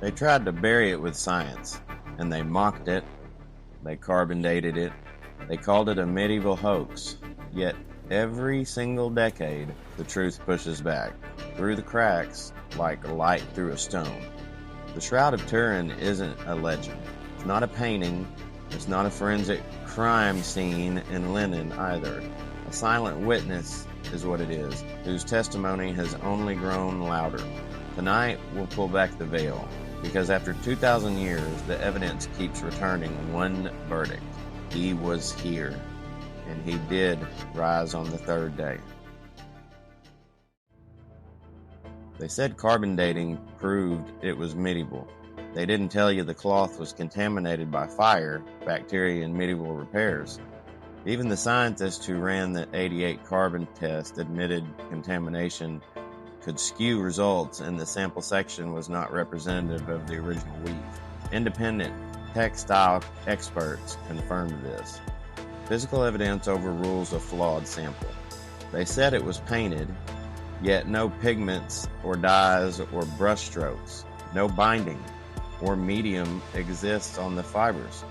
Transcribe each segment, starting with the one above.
They tried to bury it with science, and they mocked it, they carbon dated it, they called it a medieval hoax. Yet every single decade, the truth pushes back, through the cracks, like light through a stone. The Shroud of Turin isn't a legend. It's not a painting. It's not a forensic crime scene in linen either. A silent witness is what it is, whose testimony has only grown louder. Tonight, we'll pull back the veil, because after 2,000 years, the evidence keeps returning one verdict. He was here, and he did rise on the third day. They said carbon dating proved it was medieval. They didn't tell you the cloth was contaminated by fire, bacteria, and medieval repairs. Even the scientists who ran the 88 carbon test admitted contamination could skew results, and the sample section was not representative of the original weave. Independent textile experts confirmed this. Physical evidence overrules a flawed sample. They said it was painted, yet no pigments or dyes or brush strokes, no binding or medium exists on the fibers.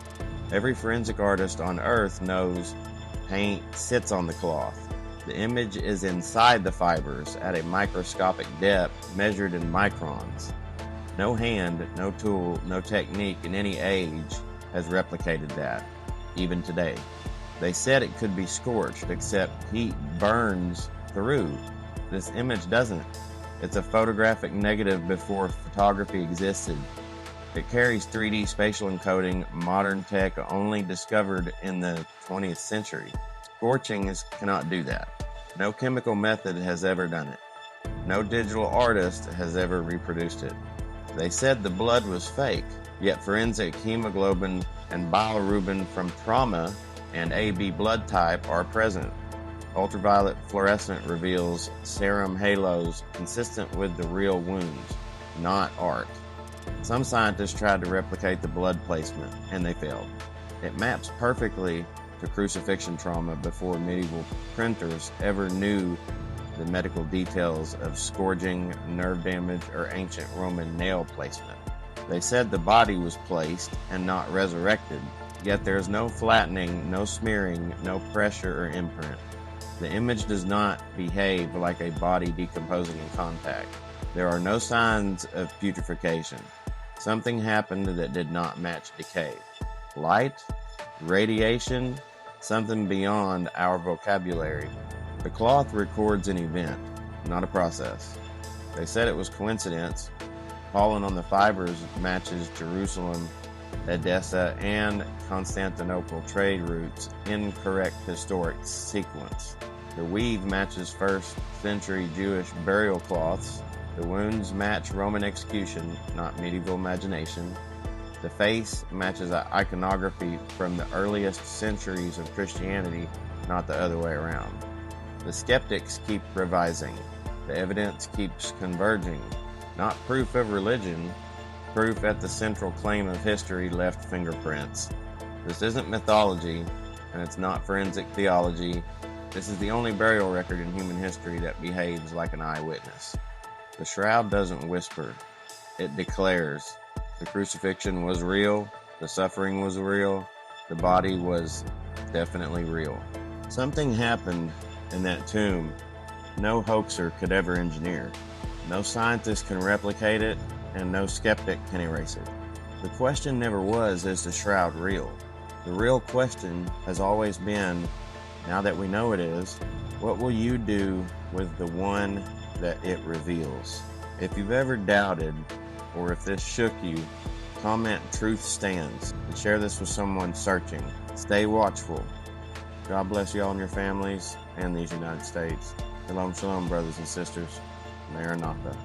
Every forensic artist on earth knows paint sits on the cloth. The image is inside the fibers at a microscopic depth measured in microns. No hand, no tool, no technique in any age has replicated that, even today. They said it could be scorched, except heat burns through. This image doesn't. It's a photographic negative before photography existed. It carries 3D spatial encoding, modern tech only discovered in the 20th century. Scorching cannot do that. No chemical method has ever done it. No digital artist has ever reproduced it. They said the blood was fake, yet forensic hemoglobin and bilirubin from trauma and AB blood type are present. Ultraviolet fluorescence reveals serum halos consistent with the real wounds, not art. Some scientists tried to replicate the blood placement, and they failed. It maps perfectly to crucifixion trauma before medieval printers ever knew the medical details of scourging, nerve damage, or ancient Roman nail placement. They said the body was placed and not resurrected, yet there is no flattening, no smearing, no pressure or imprint. The image does not behave like a body decomposing in contact. There are no signs of putrefaction. Something happened that did not match decay. Light, radiation, something beyond our vocabulary. The cloth records an event, not a process. They said it was coincidence. Pollen on the fibers matches Jerusalem, Edessa, and Constantinople trade routes, incorrect historic sequence. The weave matches 1st century Jewish burial cloths. The wounds match Roman execution, not medieval imagination. The face matches iconography from the earliest centuries of Christianity, not the other way around. The skeptics keep revising. The evidence keeps converging. Not proof of religion, proof at the central claim of history left fingerprints. This isn't mythology, and it's not forensic theology. This is the only burial record in human history that behaves like an eyewitness. The shroud doesn't whisper, it declares. The crucifixion was real, the suffering was real, the body was definitely real. Something happened in that tomb no hoaxer could ever engineer. No scientist can replicate it, and no skeptic can erase it. The question never was, is the shroud real? The real question has always been, now that we know it is, what will you do with the one that it reveals? If you've ever doubted, or if this shook you, comment "Truth Stands" and share this with someone searching. Stay watchful. God bless you all and your families and these United States. Shalom, shalom, brothers and sisters. Maranatha.